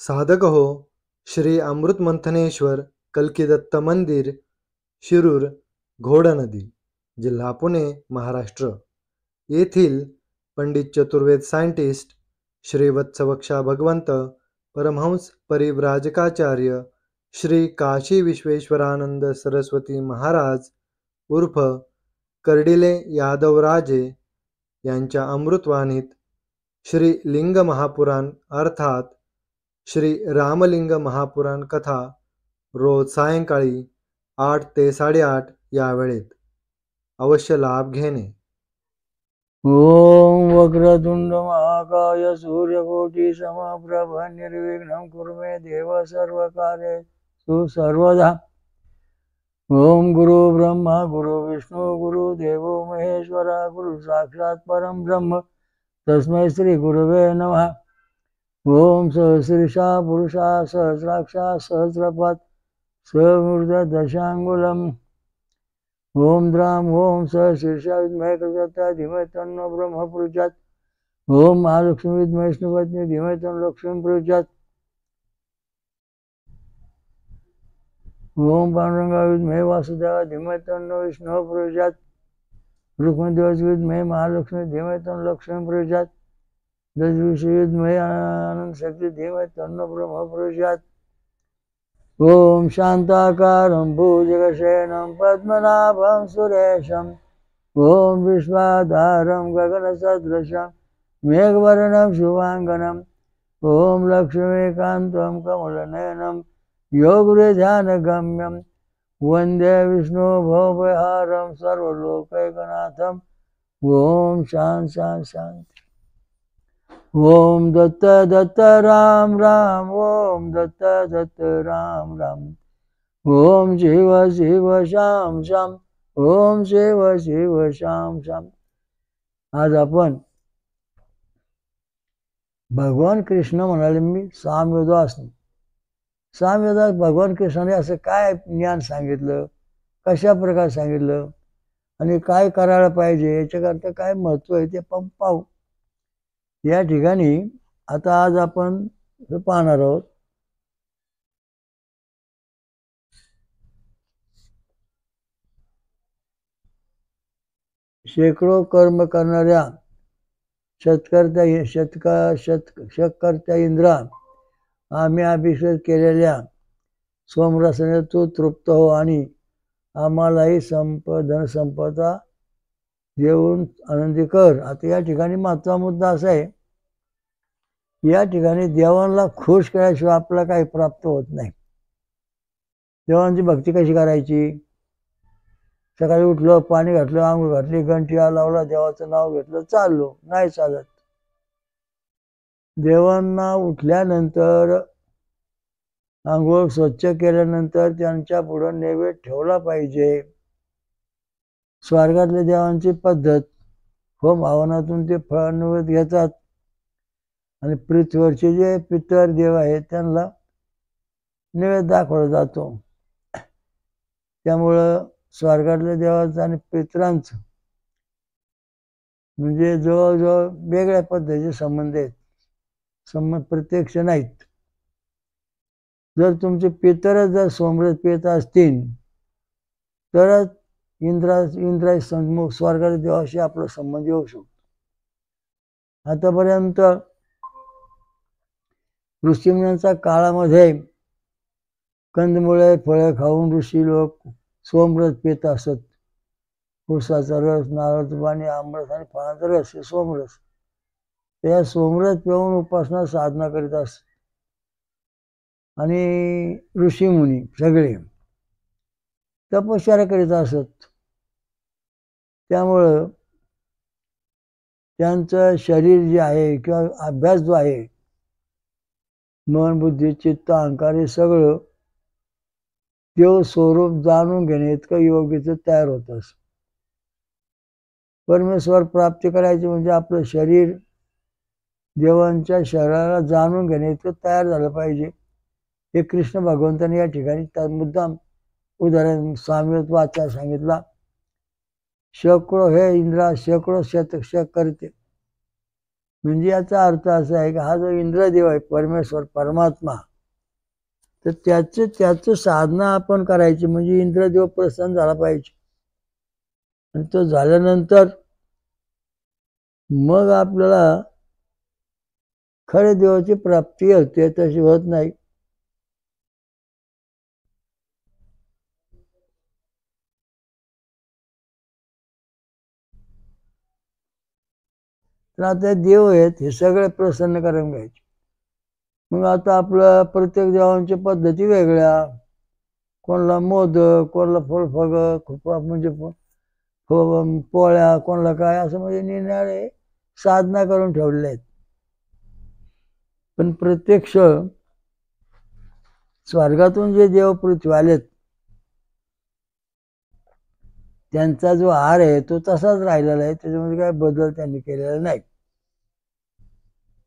साधक हो. श्री अमृत मंथनेश्वर कल्किदत्त मंदिर, शिरूर, घोडनदी, जिल्हा पुणे, महाराष्ट्र येथील पंडित चतुर्वेद सायंटिस्ट श्री वत्सवक्षा भगवंत परमहंस परिव्राजकाचार्य श्री काशी विश्वेश्वरानंद सरस्वती महाराज उर्फ कर्डिले यादवराजे यांच्या अमृतवाणीत श्री लिंग महापुराण अर्थात श्री रामलिंग महापुराण कथा रोज सायंकाळी 8 ते 8:30 या वेळेत अवश्य लाभ घेणे. ओम वक्रतुंड महाकाय सूर्यकोटि समप्रभ निर्विघ्नं कुरु मे देव सर्वकार्येषु सर्वदा. ओम गुरु ब्रह्मा गुरु विष्णु गुरु देवो महेश्वरा गुरु साक्षात् परं ब्रह्म तस्मै श्री गुरवे नमः. ओम सहस्रीषा पुरुषा सहस्राक्षा सहस्रपाद समूर्ध दशांगुलम्. ओम द्राम ओम सहस्रीषा विद्महे कृतज्ञता धीमहि तन्नो ब्रह्म प्रचोदयात्. ओम महालक्ष्मी विद्महे विष्णुपत्नी धीमहि तन्नो लक्ष्मी प्रचोदयात्. ओम पांडुरंगा विद्महे वासुदेवा धीमहि तन्नो विष्णुः प्रचोदयात्. रुक्मिणीदेवी विद्महे महालक्ष्मी धीमहि तन्नो लक्ष्मी प्रचोदयात्. दशऋषि विद्महे आनंद शक्ति धीमहि तन्नो ब्रह्म प्रचोदयात्. ओम शांताकारं भुजगशयनं पद्मनाभं सुरेशं ओम विश्वाधारं गगनसदृशं मेघवर्णं शुभांगनं ओम लक्ष्मीकान्तं कमलनयनं योगध्यानगम्यं वन्दे विष्णु भवभयहारं सर्वलोकैकनाथं. ओम शांत शांत शांत. ओम दत्त दत्त राम राम ओम दत्त दत्त राम राम. ओम शिव शिव श्याम श्याम ओम शिव शिव श्याम श्याम. आज आपण भगवान कृष्ण म्हणाले मी सामवेदासनी. सामवेदास भगवान कृष्णाने असं काय ज्ञान सांगितलं, कशा प्रकारे सांगितलं आणि काय करायला पाहिजे, याच्याकरता काय महत्व आहे ते पण पाहू. या ठिकाणी आता आज आपण पाहणार आहोत शेकडो कर्म करणाऱ्या शतकर्त्या इंद्रा, आम्ही अभिषेक केलेल्या सोमरसाने तू तृप्त हो आणि आम्हालाही धनसंपदा देऊन आनंदी कर. आता या ठिकाणी महत्त्वाचा मुद्दा असा आहे, या ठिकाणी देवांना खुश केल्याशिवाय आपल्याला काही प्राप्त होत नाही. देवांची भक्ती कशी करायची? सकाळी उठलं, पाणी घातलं, आंघोळ घातली, घंटिया लावला, देवाचं नाव घेतलं, चाललो, नाही चालत. देवांना उठल्यानंतर आंघोळ स्वच्छ केल्यानंतर त्यांच्या पुढं नैवेद्य ठेवला पाहिजे. स्वर्गातल्या देवांची पद्धत होम हवनातून ते फळ नैवेद्य घेतात आणि पृथ्वीवरचे जे पितर देव आहेत त्यांना नैवेद्य दाखवला जातो. त्यामुळं स्वर्गातल्या देवाचं आणि पितरांचं म्हणजे जवळजवळ वेगळ्या पद्धतीचे संबंध आहेत, संबंध प्रत्यक्ष नाहीत. जर तुमचे पितरच जर सोमरस पित असतील तरच इंद्राची सन्मुख स्वर्गाच्या देवाशी आपला संबंध येऊ शकतो. आतापर्यंत ऋषीमुनींच्या काळामध्ये कंदमुळे फळे खाऊन ऋषी लोक सोमरस पित असत. ऊसाचा रस, नारळाचं पाणी, आंबरस आणि फळांचा रस हे सोमरस. त्या सोमरस पिऊन उपासना साधना करीत असत. आणि ऋषीमुनी सगळे तपश्चर्या करीत असत. त्यामुळं त्यांचं शरीर जे आहे किंवा अभ्यास जो आहे, मन बुद्धी चित्त अहंकार हे सगळं देव स्वरूप जाणून घेणे इतकं योग्यच तयार होत असत. परमेश्वर प्राप्ती करायची म्हणजे आपलं शरीर देवांच्या शरीराला जाणून घेणे इतकं तयार झालं पाहिजे. हे कृष्ण भगवंताने या ठिकाणी त्या मुद्दाम उदाहरण सामवेद वाचा सांगितला. शेकडो हे इंद्रा शेकडो शतक करते म्हणजे याचा अर्थ असा आहे की हा जो इंद्रदेव आहे परमेश्वर परमात्मा, तर त्याचं साधना आपण करायची, म्हणजे इंद्रदेव प्रसन्न झाला पाहिजे. आणि तो झाल्यानंतर मग आपल्याला खरे देवाची प्राप्ती होते, तशी होत नाही. तर आता देव आहेत हे सगळे प्रसन्न करून घ्यायचे. मग आता आपलं प्रत्येक देवांच्या पद्धती वेगळ्या. कोणाला मोदक, कोणाला फळफग, खुपा म्हणजे पोळ्या, कोणाला काय, असं म्हणजे निराळे साधना करून ठेवलेल्या आहेत. पण प्रत्यक्ष स्वर्गातून जे देव पृथ्वी आलेत त्यांचा जो आहार आहे तो तसाच राहिलेला आहे, त्याच्यामध्ये काय बदल त्यांनी केलेला नाही.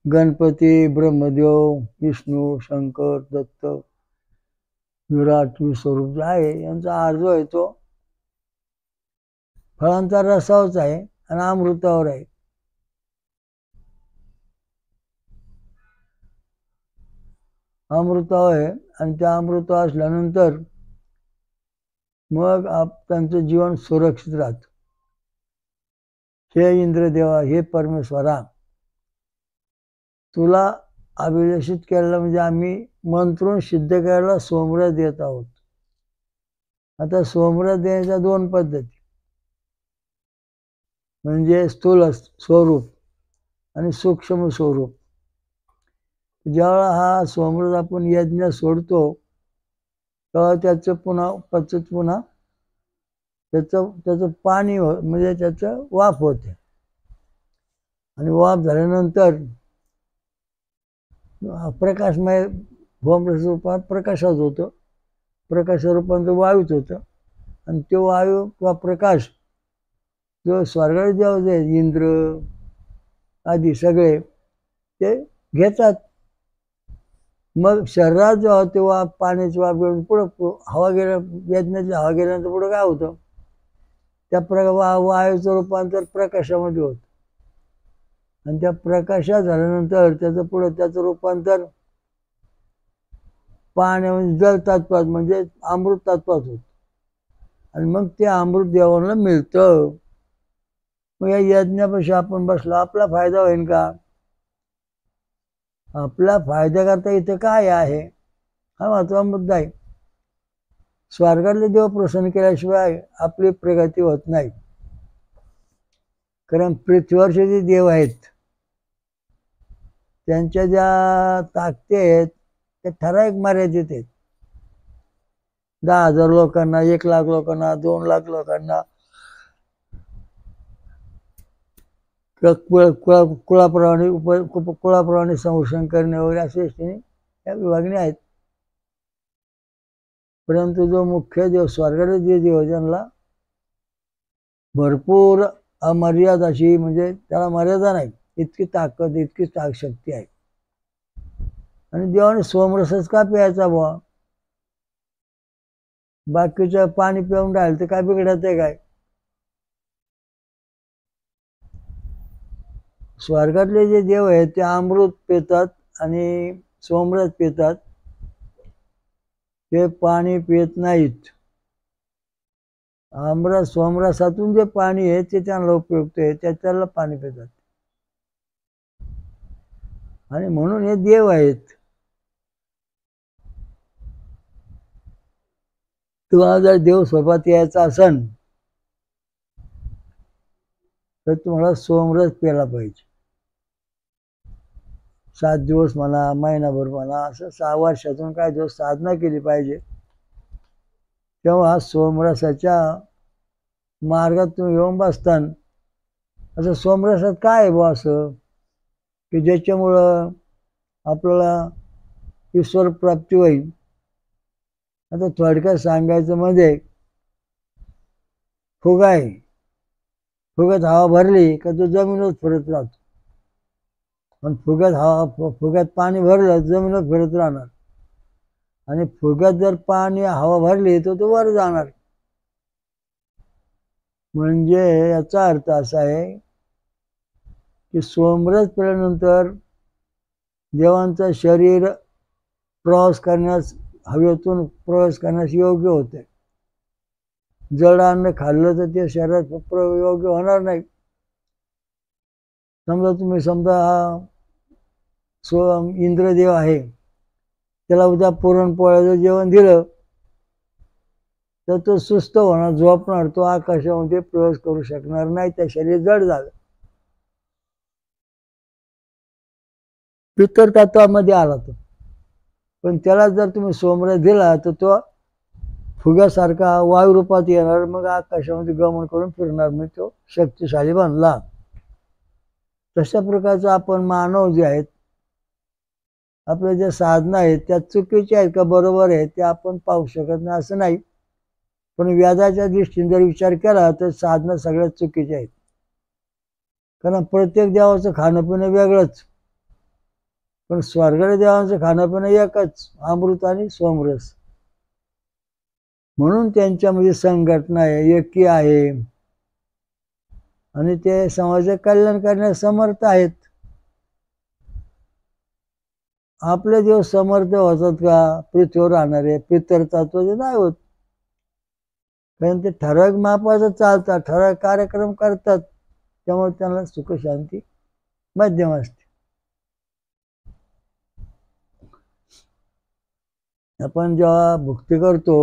गणपती, ब्रह्मदेव, विष्णू, शंकर, दत्त, विराट स्वरूप जे आहे यांचा आहार जो आहे तो फळांचा रसावच आहे आणि अमृतावर आहे. अमृतावर आहे आणि त्या अमृत असल्यानंतर मग त्यांचं जीवन सुरक्षित राहतं. हे इंद्रदेवा, हे परमेश्वरा, तुला अभिलेषित केलेलं म्हणजे आम्ही मंत्रून सिद्ध करायला सोमरस देत आहोत. आता सोमरस देण्याच्या दोन पद्धती, म्हणजे स्थूल स्वरूप आणि सूक्ष्म स्वरूप. ज्यावेळा हा सोमरस आपण यज्ञ सोडतो तेव्हा त्याचं पुन्हा त्याचं पाणी म्हणजे त्याचं वाफ होते. आणि वाफ झाल्यानंतर प्रकाशमय सोमरस रूपात प्रकाशात होतं, प्रकाश रूपांतर वायूत होतं. आणि तो वायू किंवा प्रकाश जो स्वर्गात देव जे इंद्र आदी सगळे ते घेतात. मग शरीरात जेव्हा तेव्हा पाण्याची वाफ घेऊन पुढं हवा गेल्या, यज्ञाची हवा गेल्यानंतर पुढं काय होतं, त्या वायूचं रूपांतर प्रकाशामध्ये होतं. आणि त्या प्रकाशात झाल्यानंतर त्याचं रूपांतर पाण्यामध्ये जल तत्वात म्हणजे अमृत तत्वात होत. आणि मग ते अमृत देवाला मिळतं. मग या यज्ञापाशी आपण बसलो, आपला फायदा होईल का? आपला फायद्याकरता इथं काय आहे हा महत्वाचा मुद्दा आहे. स्वर्गातले देव प्रसन्न केल्याशिवाय आपली प्रगती होत नाही. कारण पृथ्वीवरचे जे देव आहेत त्यांच्या ज्या ताकदी आहेत त्या ठराविक मर्यादित आहेत. 10,000 लोकांना, 1,00,000 लोकांना, 2,00,000 लोकांना, कुळाप्रमाणे संरक्षण करणे वगैरे असे या विभागणी आहेत. परंतु जो मुख्य देव स्वर्गातले जे देव त्यांना भरपूर अमर्याद अशी, म्हणजे त्याला मर्यादा नाही, इतकी ताकद, इतकी शक्ती आहे. आणि देवाने सोमरसच का प्यायचा बुवा? बाकीचं पाणी पिऊन राहिलं तर काय बिघडत आहे काय? स्वर्गातले जे देव आहेत ते अमृत पितात आणि सोमरस पितात, ते पाणी पित नाहीत. सोमरसातून जे पाणी आहे ते त्यांना उपयुक्त आहे, त्याला पाणी पितात. आणि म्हणून हे देव आहेत. तुम्हाला जर देव सोबत यायचा असेल तर तुम्हाला सोमरस प्यायला पाहिजे. 7 दिवस म्हणा, महिनाभर म्हणा, असं 6 वर्षातून काही दिवस साधना केली पाहिजे. तेव्हा सोमरसाच्या मार्गात तुम्ही येऊन बसतान. असं सोमरसात काय आहे बुवा असं की ज्याच्यामुळं आपल्याला ईश्वर प्राप्ती होईल? आता थोडक्यात सांगायचं म्हणजे फुगा आहे, फुग्यात हवा भरली का तो जमिनीवर फिरत राहतो. पण फुग्यात पाणी भरलं जमिनीवर फिरत राहणार. आणि फुग्यात जर पाणी हवा भरली तर तो वर जाणार. म्हणजे याचा अर्थ असा आहे की सोमरस पिल्यानंतर देवांचं शरीर प्रवास करण्यास, हवेतून प्रवास करण्यास योग्य होते. जड अन्न खाल्लं तर ते शरीरात योग्य होणार नाही. समजा तुम्ही इंद्रदेव आहे, त्याला उद्या पुरणपोळ्याचं जेवण दिलं तर तो सुस्त होणार, झोपणार, तो आकाशामध्ये प्रवेश करू शकणार नाही, त्या शरीर जड झालं. पितर तत्वामध्ये आला तो. पण त्याला जर तुम्ही सोमरस दिला तर तो फुग्यासारखा वायू रूपात येणार, मग आकाशामध्ये गमन करून फिरणार, मग तो शक्तिशाली बनला. तशा प्रकारचं आपण मानव जे आहेत, आपल्या ज्या साधना आहेत त्या चुकीच्या आहेत का बरोबर आहेत ते आपण पाहू शकत नाही असं नाही. पण व्याजाच्या दृष्टीने जर विचार केला तर साधना सगळ्यात चुकीच्या आहेत. कारण प्रत्येक देवाचं खाणं पिणं वेगळंच, पण स्वर्गाच्या देवांचं खाणं पिणं एकच, अमृत आणि सोमरस. म्हणून त्यांच्यामध्ये संघटना आहे, एकी आहे आणि ते समाजाचे कल्याण करण्यास समर्थ आहेत. आपले देव समर्थ होतात का पृथ्वीवर राहणारे? पितर तत्वाचे नाही होत. कारण ते ठराविक मापाचं चालतात, ठराविक कार्यक्रम करतात, त्यामुळे त्यांना सुख शांती मध्यम असते. आपण जेव्हा भक्ती करतो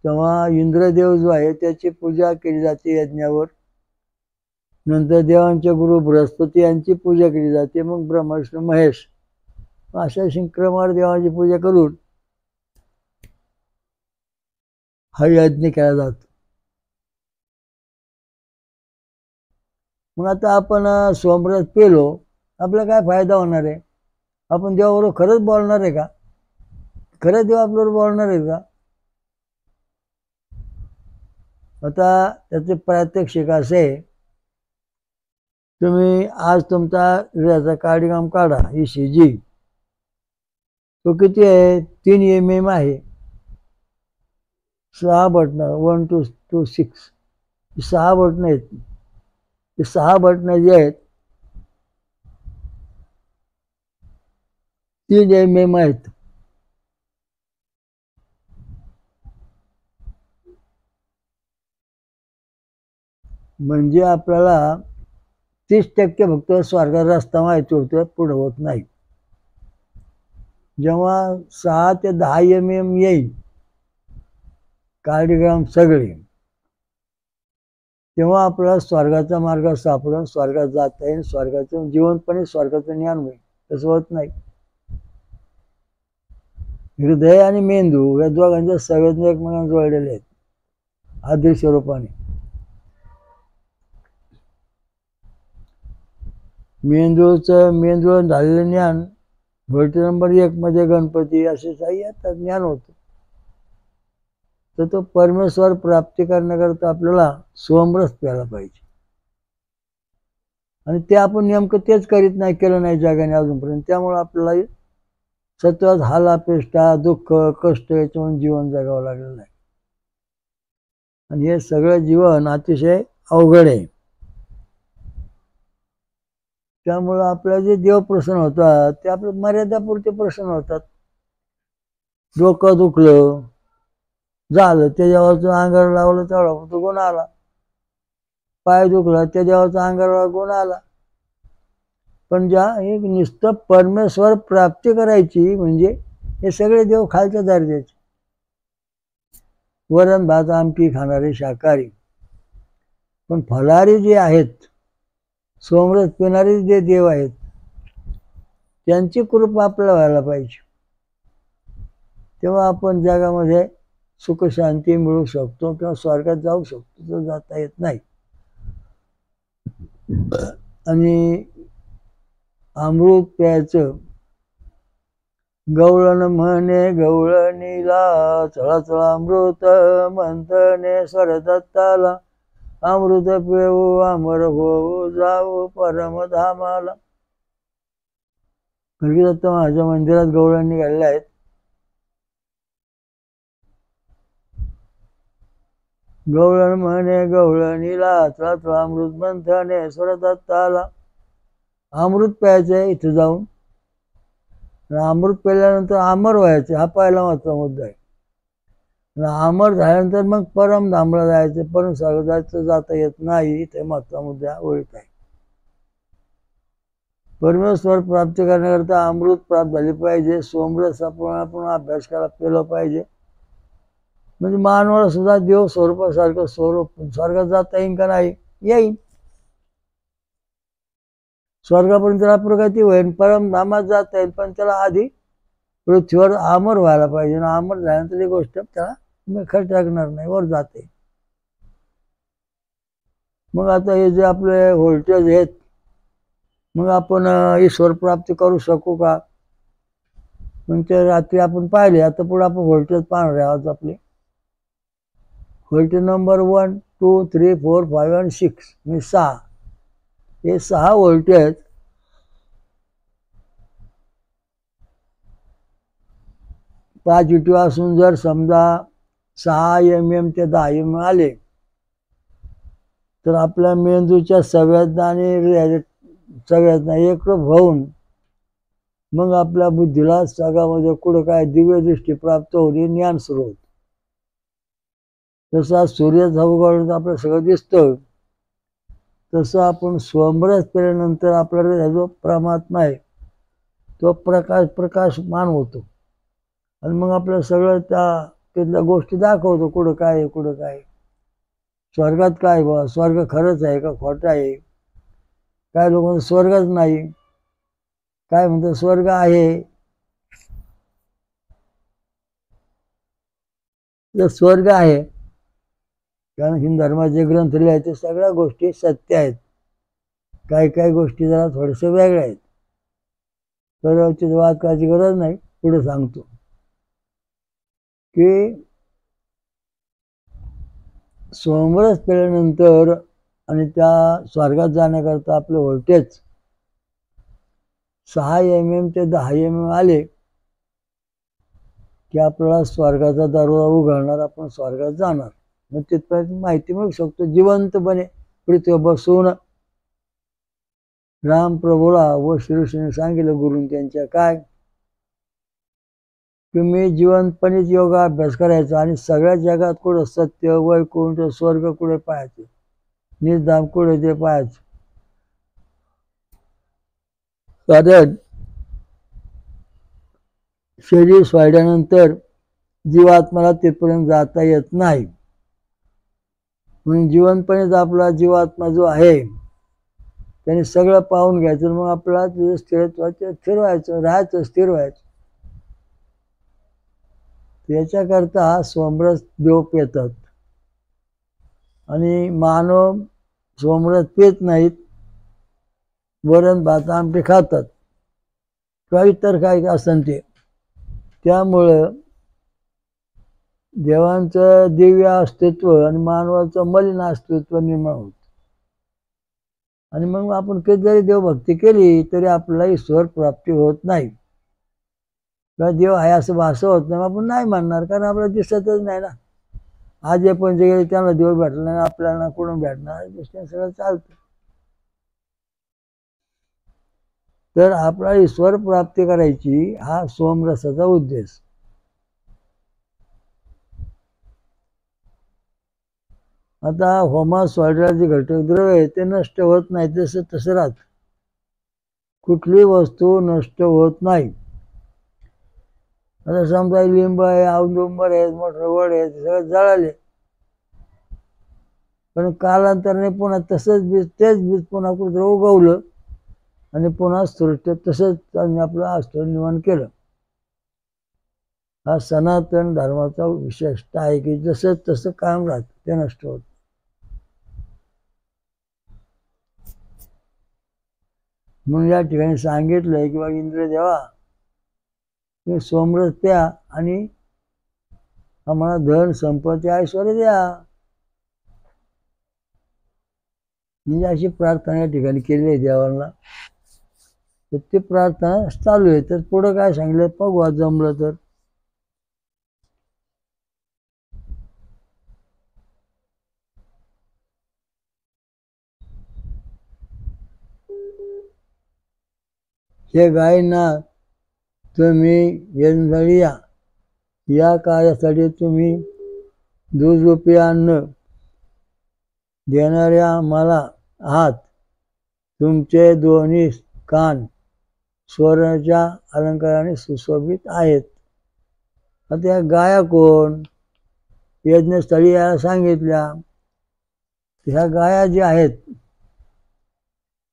तेव्हा इंद्रदेव जो आहे त्याची पूजा केली जाते यज्ञावर. नंतर देवांचे गुरु बृहस्पती यांची पूजा केली जाते, मग ब्रह्मा विष्णू महेश अशा शिंक्रमार देवाची पूजा करून हा यज्ञ केला जातो. मग आता आपण सोमरस पेलो, आपला काय फायदा होणार आहे? आपण देवाबरोबर खरंच बोलणार आहे का? खरंच देव आपल्याबरोबर बोलणार आहे का? आता त्याचे प्रात्यक्षिक असे, तुम्ही आज तुमचा हृदयाचा कार्डिओग्राम काढा, ECG. तो किती आहे? 3 mm आहे. 6 बटणं, 1 2 2 6, 6 बटणं आहेत. ते 6 बटणं जे आहेत 3 mm आहेत. म्हणजे आपल्याला 30% फक्त स्वर्गाचा रस्ता माहिती होतो, पुढे होत नाही. जेव्हा 6 ते 10 mm येईल कार्डिओग्राम सगळे, तेव्हा आपल्याला स्वर्गाचा मार्ग सापडून स्वर्गात जाता येईल, स्वर्गाचं जीवनपणे स्वर्गाचं ज्ञान होईल. तसं होत नाही. हृदय आणि मेंदू या दोघांच्या संवेदना एकमेकांना जोडलेले आहेत अदृश्य रूपाने. मेंदूवर झालेलं ज्ञान गोष्टी नंबर 1 मध्ये गणपती असे काही आता ज्ञान होतं. तर तो परमेश्वर प्राप्ती करण्याकरता आपल्याला सोमरस प्यायला पाहिजे. आणि ते आपण नेमकं तेच करीत नाही, केलं नाही जगाने अजूनपर्यंत. त्यामुळे आपल्याला सतत हालापेष्टा, दुःख, कष्ट याच्यावरून जीवन जगावं लागलेलं आहे. आणि हे सगळं जीवन अतिशय अवघड आहे. त्यामुळं आपल्याला जे देव प्रसन्न होतात ते आपल्या मर्यादापुरते प्रसन्न होतात. डोकं दुखलं झालं, त्या देवाचं अंगावर लावलं तेवढा तो गुण आला. पाय दुखला, त्या देवाचं अंगावर गुण आला. पण ज्या एक नुसतं परमेश्वर प्राप्ती करायची म्हणजे हे सगळे देव खालच्या दर्जाचे. वरण भात आमटी खाणारे शाकाहारी, पण फलाहारी जे आहेत, सोमरस पिणारे जे देव आहेत, त्यांची कृपा आपल्याला व्हायला पाहिजे. तेव्हा आपण जगामध्ये सुख शांती मिळू शकतो किंवा स्वर्गात जाऊ शकतो. तर जाता येत नाही. आणि अमृत प्यायचं. गवळण म्हणे गवळणीला, चळा अमृत मंथने स्वर दत्ताला, अमृत पिऊ अमर होऊ जाऊ परमधामाला. कलगीदत्त महाराजांच्या मंदिरात गवळण निघालेल्या आहेत. गवळण म्हणे गवळणीला, चळा अमृत मंथने स्वर दत्ताला, अमृत प्यायचं आहे इथं जाऊन, आणि अमृत प्यायल्यानंतर अमर व्हायचं, हा पहिला महत्त्वाचा मुद्दा आहे. आणि अमर झाल्यानंतर मग परमधामला जायचं, परम स्वर्गात जाता येत नाही, ते महत्त्वाचा मुद्दा ओळख आहे. परमेश्वर प्राप्ती करण्याकरता अमृत प्राप्त झाली पाहिजे, सोमरस आपण अभ्यास केला पाहिजे. म्हणजे मानवाला सुद्धा देव स्वरूपासारखं स्वरूप स्वर्गात जाता येईल का नाही, येईल. स्वर्गापर्यंत त्याला प्रगती होईल, परमधामात जाता येईल, पण त्याला आधी पृथ्वीवर अमर व्हायला पाहिजे. आणि अमर झाल्यानंतर ही गोष्ट त्याला खर्च टाकणार नाही, वर जाते. मग आता हे जे आपले व्होल्टेज आहेत, मग आपण ईश्वर प्राप्ती करू शकू का? मग ते रात्री आपण पाहिले, आता पुढे आपण व्होल्टेज पाहणार आहोत. आपले व्होल्टेज नंबर 1, 2, 3, 4, 5 आणि 6 मी 6, हे 6 व्होल्टेज पॉझिटिव्ह असून जर समजा 6 mm ते 10 mm आले, तर आपल्या मेंदूच्या संवेदना आणि संवेदना एकरूप होऊन मग आपल्या बुद्धीला जगामध्ये कुठं काय दिव्य दृष्टी प्राप्त होणे, ज्ञान सुरू होत. जसं सूर्य झळकल्यानंतर आपल्याला सगळं दिसतं, तसं आपण स्वमरस केल्यानंतर आपल्याला जो परमात्मा आहे तो प्रकाशमान होतो. आणि मग आपल्याला सगळं तिथल्या गोष्टी दाखवतो, कुठं काय आहे, कुठं काय. स्वर्गात काय बा, स्वर्ग खरंच आहे का खोटं आहे? काय लोक स्वर्गच नाही, काय म्हणतात स्वर्ग आहे. स्वर्ग आहे, कारण हिंदू धर्माचे ग्रंथ लिहिले ते सगळ्या गोष्टी सत्य आहेत. काही काही गोष्टी जरा थोड्याशा वेगळ्या आहेत, तर वाद करायची गरज नाही. पुढे सांगतो की सोमरस केल्यानंतर आणि त्या स्वर्गात जाण्याकरता आपले व्होल्टेज 6 mm ते 10 mm आले की आपल्याला स्वर्गाचा दरवाजा उघडणार, आपण स्वर्गात जाणार. मग तिथपर्यंत माहिती मिळू शकतो जिवंतपणे पृथ्वीवर बसून. रामप्रभूला व श्रीकृष्णाने सांगितलं गुरुने त्यांच्या, काय तुम्ही जिवंतपणेच योगा अभ्यास करायचा आणि सगळ्या जगात कुठं सत्य, वैकुंठ, स्वर्ग कुठे पाहायचे, निजधाम कुठे ते पाहायचं. कारण शरीर सोडल्यानंतर जीवात्म्याला तिथपर्यंत जाता येत नाही. म्हणून जिवंतपणेच आपला जीवात्मा जो आहे त्याने सगळं पाहून घ्यायचं. मग आपल्याला तिथे स्थिर व्हायचं, राहायचं, स्थिर व्हायचं. त्याच्याकरता सोमरस देव पितात. आणि मानव सोमरस पित नाहीत, वरण भात आमटे खातात किंवा इतर काय असन ते. त्यामुळं देवांचं दिव्य अस्तित्व आणि मानवाचं मलिन अस्तित्व निर्माण होत. आणि मग आपण किती जरी देवभक्ती केली तरी आपल्याला ईश्वर प्राप्ती होत नाही, किंवा देव आहे असं भासं होत नाही. आपण नाही मानणार, कारण आपल्याला दिसतच नाही ना. आज जे पण जे गेले त्यांना देव भेटला नाही, आपल्याला कुठून भेटणार, दिसण्यात सगळं चालतं. तर आपल्याला ईश्वर प्राप्ती करायची हा सोमरसाचा उद्देश. आता होमात सोडलेले जे घटक द्रव्य आहे ते नष्ट होत नाही, तसं तसं राहत. कुठली वस्तू नष्ट होत नाही. आता समजा लिंब आहे, औदुंबर आहे, मोठं वड आहे, सगळं जळाले, पण कालांतराने पुन्हा तसंच बीज, तेच बीज पुन्हा कुठं उगवलं आणि पुन्हा सृष्टी तसंच त्यांनी आपलं अस्तित्व निर्माण केलं. हा सनातन धर्माचा विशेषता आहे की जसं तसं कायम राहतं, ते नष्ट होत. म्हणून या ठिकाणी सांगितलंय की बा इंद्रदेवा तुम्ही सोमरस प्या आणि आम्हाला धन संपत्ती ऐश्वर्य द्या. म्हणजे अशी प्रार्थना या ठिकाणी केली आहे देवाला. तर ती प्रार्थना चालू आहे. तर पुढं काय सांगितलं बघू जमलं तर. हे गायींना तुम्ही यज्ञस्थळी या कार्यासाठी तुम्ही दूधरूपी अन्न देणाऱ्या मला आहात. तुमचे दोन्ही कान सुवर्णाच्या अलंकाराने सुशोभित आहेत. आता या गाया कोण? यज्ञस्थळी याला सांगितल्या. ह्या गाया ज्या आहेत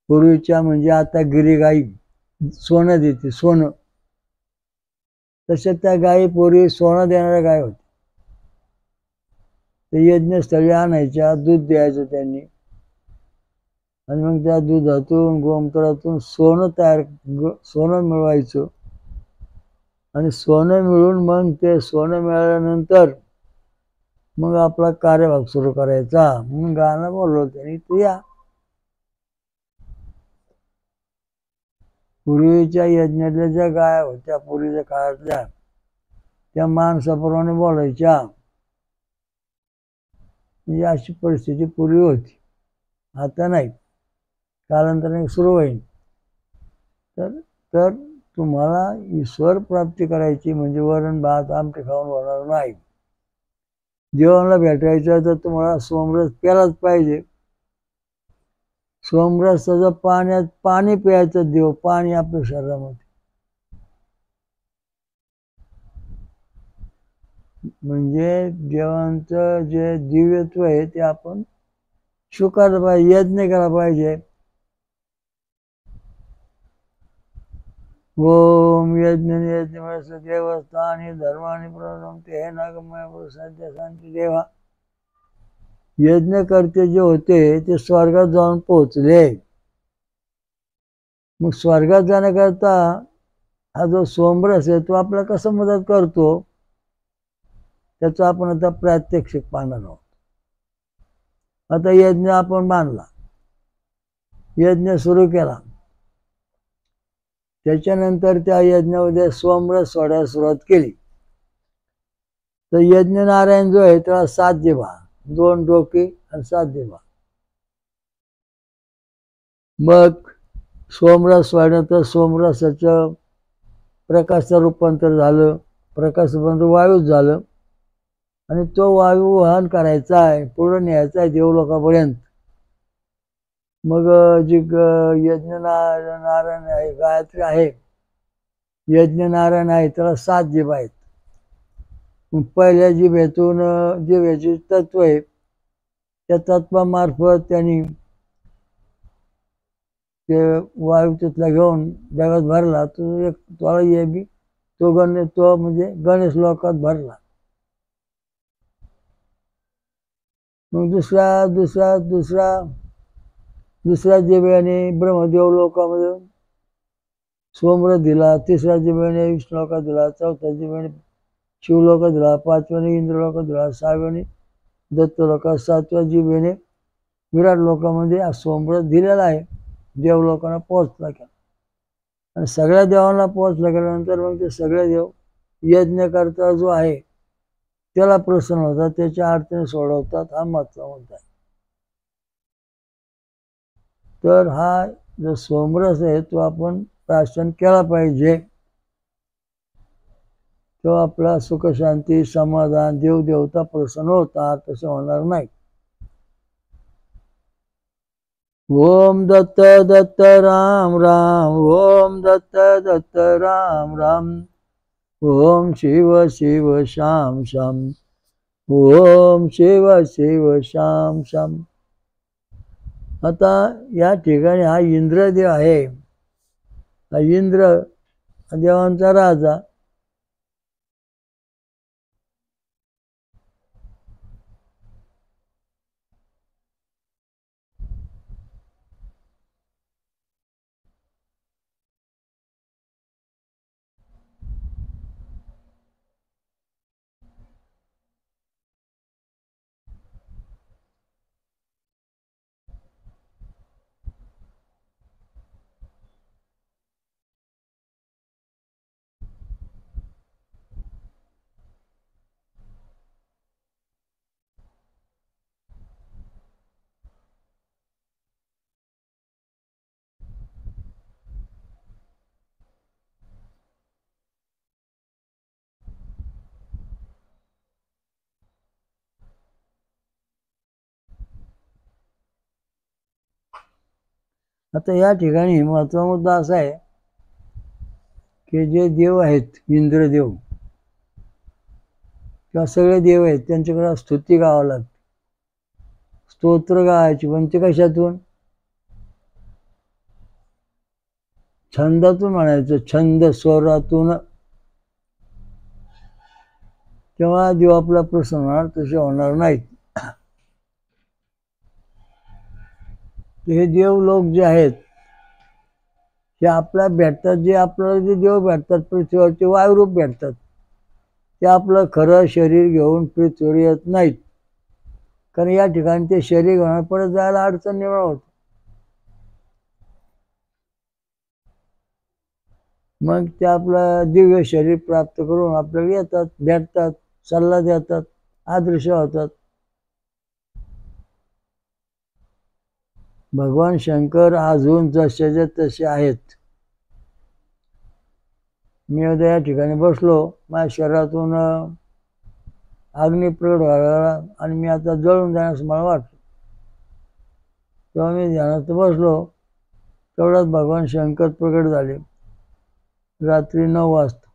पूर्वीच्या, म्हणजे आता गिरीगाई सोनं देते, सोनं, तसे त्या गायी पूर्वी सोनं देणाऱ्या गाय होत्या. ते यज्ञस्थळी आणायच्या, दूध द्यायचं त्यांनी, आणि मग त्या दुधातून गोमूत्रातून सोनं मिळवायचं. आणि सोनं मिळून मग ते सोनं मिळाल्यानंतर मग आपला कार्यभाग सुरू करायचा. म्हणून गाणं बोललो त्यांनी, तू या. पूर्वीच्या यज्ञातल्या ज्या गाया होत्या पूर्वीच्या काळातल्या, त्या माणसाप्रमाणे बोलायच्या. म्हणजे अशी परिस्थिती पूर्वी होती. आता नाही, कालांतराने सुरू होईल. तर तुम्हाला ईश्वर प्राप्ती करायची म्हणजे वरण भात आमटी खाऊन होणार नाही. देवाला भेटायचं तर तुम्हाला सोमरस प्यायलाच पाहिजे. सोमरसाचं पाण्यात पाणी प्यायचं, देव पाणी आपल्या शरीरामध्ये. म्हणजे देवांचं जे दिव्यत्व आहे ते आपण स्वीकारलं पाहिजे, यज्ञ केला पाहिजे. ओम यज्ञ देवस्थानी धर्मानी प्रणमते हे नागमय सध्या शांती देवा. यज्ञ करते जे होते ते स्वर्गात जाऊन पोहोचले. मग स्वर्गात जाण्याकरता हा जो सोमरस आहे तो आपल्याला कसं मदत करतो, त्याचं आपण आता प्रात्यक्षिक पाहणार आहोत. आता यज्ञ आपण बांधला, यज्ञ सुरू केला, त्याच्यानंतर त्या यज्ञामध्ये सोमरस सोडायला सुरुवात केली. तर यज्ञ नारायण जो आहे त्याला 7 जिभा, 2 डोकी आणि 7 जिभा. मग सोमरस सोडल्यानंतर सोमरसाचं प्रकाशाचं रूपांतर झालं, प्रकाश रूपांतर वायूच झालं, आणि तो वायू वहन करायचा आहे, पुढे न्यायचा आहे देवलोकापर्यंत. मग जी यज्ञ नारायण आहे, गायत्री आहे, यज्ञ नारायण आहे, त्याला 7 जिभा आहेत. पहिल्या जिभेतून जिभेचे तत्व आहे, त्या तत्वामार्फत त्यांनी ते वायू तिथला घेऊन जगात भरला. तो एक तोळा ये बी तो म्हणजे गणेश लोकात भरला. मग दुसऱ्या जिभेने ब्रह्मदेव लोकामध्ये सोमरस दिला, 3ऱ्या जिभेने विष्णू लोकात दिला, 4थ्या जिभेने शिवलोकात दिला, 5व्याने इंद्रलोकात दिला, 6व्याने दत्त लोकात, 7व्या जिभेने विराट लोकामध्ये सोमरस दिलेला आहे. देवलोकांना पोहोचला गेला, आणि सगळ्या देवांना पोहोचला गेल्यानंतर मग ते सगळे देव यज्ञकर्ता जो आहे त्याला प्रसन्न होतात, त्याच्या अडचणी सोडवतात. हा महत्त्वाचा मुद्दा आहे. तर हा जो सोमरस आहे तो आपण प्राशन केला पाहिजे. तो आपला सुख शांती समाधान देवदेवता प्रसन्न होतात, तसे होणार नाही. ओम दत्त दत्त राम राम, ओम दत्त दत्त राम राम, ओम शिव शिव श्याम श्याम, ओम शिव शिव श्याम श्याम. आता या ठिकाणी हा इंद्रदेव आहे. हा इंद्र देवांचा राजा. आता या ठिकाणी महत्त्वाचा मुद्दा असा आहे की जे देव आहेत, इंद्रदेव किंवा सगळे देव आहेत, त्यांच्याकडे स्तुती गावं लागते, स्तोत्र गायची. पण ते कशातून? छंदातून म्हणायचं, छंद स्वरातून. तेव्हा देव आपला प्रसन्न होणार, तसे होणार नाहीत. हे देव लोक जे आहेत हे आपल्या भेटतात, जे आपल्याला जे देव भेटतात पृथ्वीवरचे वायुरूप भेटतात, ते आपलं खरं शरीर घेऊन पृथ्वीवर येत नाहीत. कारण या ठिकाणी ते शरीर घेऊन परत जायला अडचण निर्माण होत. मग ते आपलं दिव्य शरीर प्राप्त करून आपल्याला येतात, भेटतात, सल्ला देतात, आदर्श होतात. भगवान शंकर अजून जसेच्या तसे आहेत. मी आता या ठिकाणी बसलो, माझ्या शरीरातून अग्नी प्रगट व्हायला आणि मी आता जळून जाण्यास मला वाटतं. तेव्हा मी ध्यानात बसलो, तेवढ्यात भगवान शंकर प्रगट झाले रात्री 9 वाजता.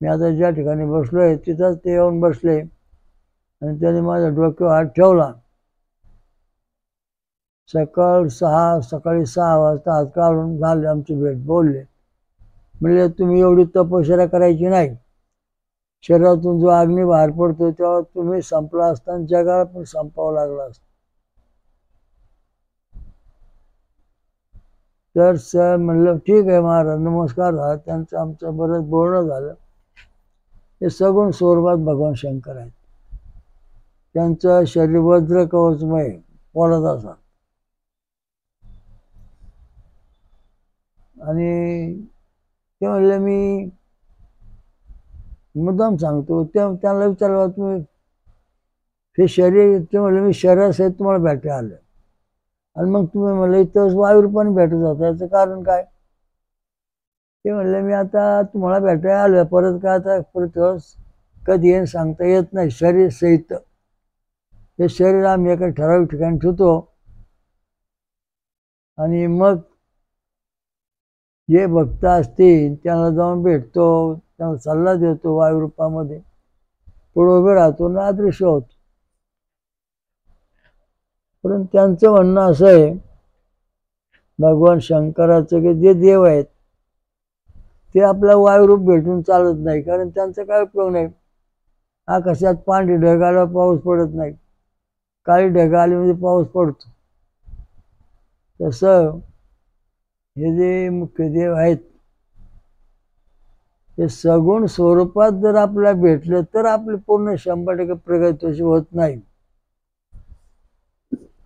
मी आता ज्या ठिकाणी बसलोय तिथंच ते येऊन बसले आणि त्याने माझ्या डोक्यावर हात ठेवला. सकाळी 6 वाजता हात काढून झाले आमची भेट. बोलले, म्हणजे तुम्ही एवढी तपश्चर्या करायची नाही, शरीरातून जो अग्नी बाहेर पडतो तेव्हा तुम्ही संपला असता, जगाला पण संपावं लागला असतं. तर म्हणलं ठीक आहे महाराज, नमस्कार झाला. त्यांचं आमचं बरंच बोलणं झालं. हे सगुण स्वरूपात भगवान शंकर आहेत. त्यांचं शरीर वज्र कवचमय पोलाद असा. आणि ते म्हणले, मी मुद्दाम सांगतो, त्यांना विचारलं तुम्ही हे शरीर, ते म्हणले मी शरीरासहित तुम्हाला भेटायला आलं, आणि मग तुम्ही म्हणलं इथं वायुरूपाने भेटत होता, याचं कारण काय? ते म्हणले, मी आता तुम्हाला भेटायला आलं, परत काय आता पृथ्वीवर कधी येईन सांगता येत नाही. शरीर सहित हे शरीर आम्ही एका ठराविक ठिकाणी ठेवतो आणि मग जे भक्त असतील त्यांना जाऊन भेटतो, त्यांना सल्ला देतो, वायुरूपामध्ये पुढे उभे राहतो ना, अदृश्य होतो. परंतु त्यांचं म्हणणं असं आहे भगवान शंकराचं की जे देव आहेत ते आपला वायुरूप भेटून चालत नाही, कारण त्यांचा काय उपयोग नाही. आकाशात पांढरी ढग आल्यावर पाऊस पडत नाही, काळी ढग आली म्हणजे पाऊस पडतो. तसं हे जे मुख्य देव आहेत ते सगुण स्वरूपात जर आपल्याला भेटले तर आपली पूर्ण 100% प्रगती होत नाही.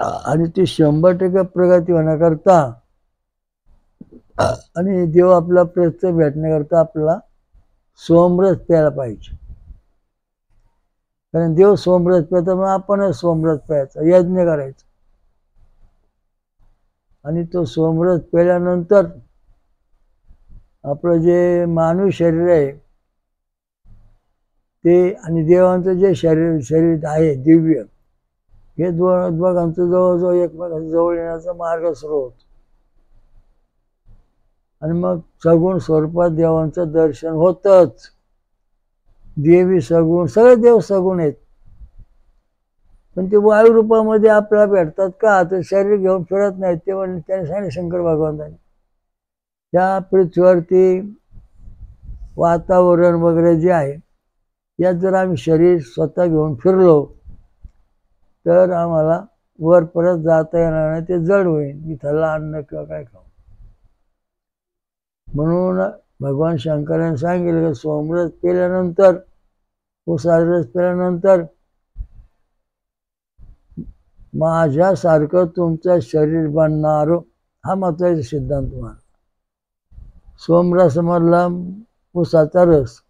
आणि ती 100% प्रगती होण्याकरता आणि देव आपला प्रत्यक्ष भेटण्याकरता आपल्याला सोमरस प्यायला पाहिजे. कारण देव सोमरस प्यायचा, मग आपण सोमरस प्यायचा, यज्ञ करायचा. आणि तो सोमरस प्यायल्यानंतर आपलं जे मानवी शरीर आहे ते आणि देवांचं जे शरीर आहे दिव्य, हे दोघांचं जवळजवळ एकमेकांच्या जवळ येण्याचा मार्ग सुरू होतो. आणि मग सगुण स्वरूपात देवांचं दर्शन होतच. देवी सगुण, सगळे देव सगुण आहेत, पण ते वायू रूपामध्ये आपल्याला भेटतात का? तर शरीर घेऊन फिरत नाहीत. ते म्हणजे त्याने सांगितले शंकर भगवंतांनी, त्या पृथ्वीवरती वातावरण वगैरे जे आहे यात जर आम्ही शरीर स्वतः घेऊन फिरलो तर आम्हाला वर परत जाता येणार नाही, ते जड होईल, इथलं अन्न किंवा काय खाऊ. म्हणून भगवान शंकरांनी सांगितलं की सोमरस पेल्यानंतर, उसारस पेल्यानंतर माझ्यासारखं तुमचं शरीर बनणार, हा महत्वाचा सिद्धांत मानला. सोमरसमधला उसाचा रस,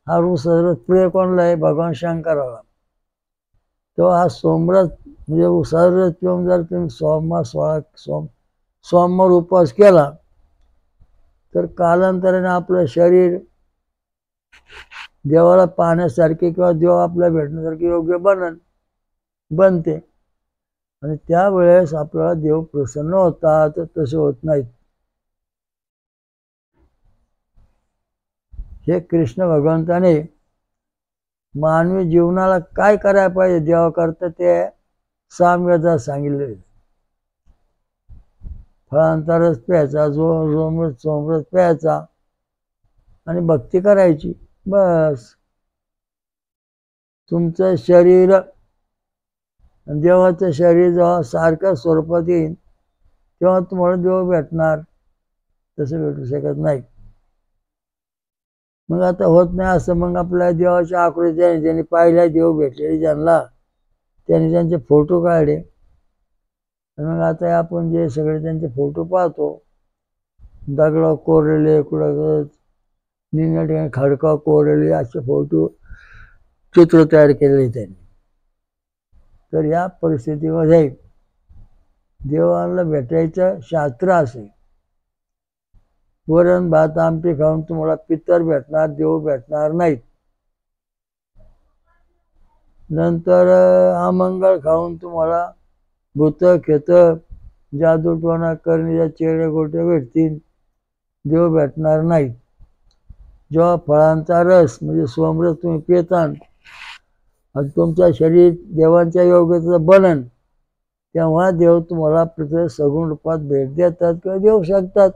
हा उसाचा रस प्रिय कोणला आहे? भगवान शंकराला. तो हा सोमरस म्हणजे उसाचा रस पिऊन जर तुम्ही सोमवार उपवास केला तर कालांतराने आपलं शरीर देवाला पाहण्यासारखे किंवा देव आपल्याला भेटण्यासारखे योग्य बनते. आणि त्यावेळेस आपल्याला देव प्रसन्न होतात, तसे होत नाहीत. हे कृष्ण भगवंताने मानवी जीवनाला काय करायला पाहिजे देवाकरता ते सामवेदात सांगितले. फळांचा रस प्यायचा, सोमरस प्यायचा आणि भक्ती करायची, बस. तुमचं शरीर देवाचं शरीर जेव्हा सारख्या स्वरूपात येईल तेव्हा तुम्हाला देव भेटणार, तसं भेटू शकत नाही. मग आता होत नाही असं, मग आपल्या देवाच्या आकृत्या ज्यांनी पाहिल्या देव भेटलेले ज्यांना, त्यांनी त्यांचे फोटो काढले. मग आता आपण जे सगळे त्यांचे फोटो पाहतो, दगड कोरलेले, कुठं निम्या ठिकाणी खडका कोरलेले, असे फोटो चित्र तयार केलेले त्यांनी. तर या परिस्थितीमध्ये देवाला भेटायचं शास्त्र असेल. वरण भात आमटी खाऊन तुम्हाला पितर भेटणार, देव भेटणार नाहीत. नंतर अमंगळ खाऊन तुम्हाला भूत खेत जादूटोणा करणीच्या चेहरे गोटे भेटतील, देव भेटणार नाहीत. जेव्हा फळांचा रस म्हणजे सोमरस तुम्ही पितान आणि तुमच्या शरीर देवांच्या योग्यतेचं बनन, तेव्हा देव तुम्हाला पृथ्वी सगुण रूपात भेट देतात किंवा देऊ शकतात.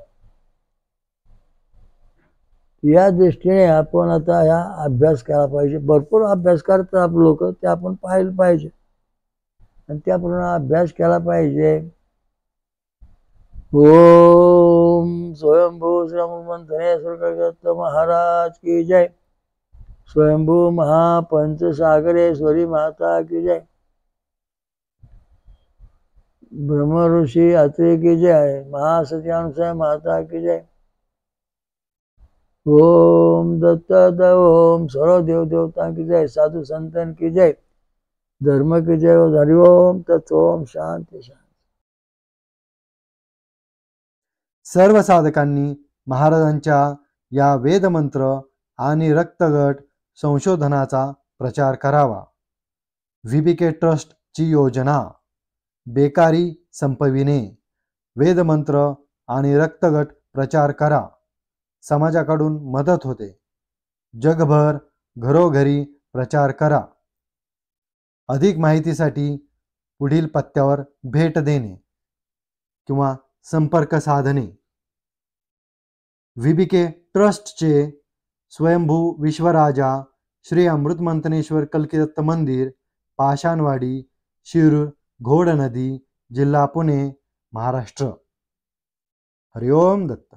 या दृष्टीने आपण आता ह्या अभ्यास केला पाहिजे. भरपूर अभ्यास करतात आप लोक, ते आपण पाहिलं पाहिजे आणि त्याप्रमाणे अभ्यास केला पाहिजे. ओम स्वयंभू श्री महाराज की जय. स्वयंभू महापंच सागरेश्वरी माता की जय. ब्रह्म ऋषि अत्रि की जय. महासत्यानुसाय माता की जय. ओम दत्त ओम सर्व देव देवता की जय. साधु संतन की जय. धर्म की जय. हरि ओम तत् ओम. शांती शांती. सर्व साधकांनी महाराजांच्या या वेदमंत्र आणि रक्तगट संशोधनाचा प्रचार करावा. VBK ट्रस्टची योजना बेकारी संपविणे. वेदमंत्र आणि रक्तगट प्रचार करा, समाजाकडून मदत होते. जगभर घरोघरी प्रचार करा. अधिक माहितीसाठी पुढील पत्त्यावर भेट देणे किंवा संपर्क साधणे. VBK ट्रस्टचे स्वयंभू विश्वराजा श्री अमृतमंथनेश्वर कल्किदत्त मंदिर, पाषाणवाडी, शिरूर, घोडनदी, जिल्हा पुणे, महाराष्ट्र. हरि ओम दत्त.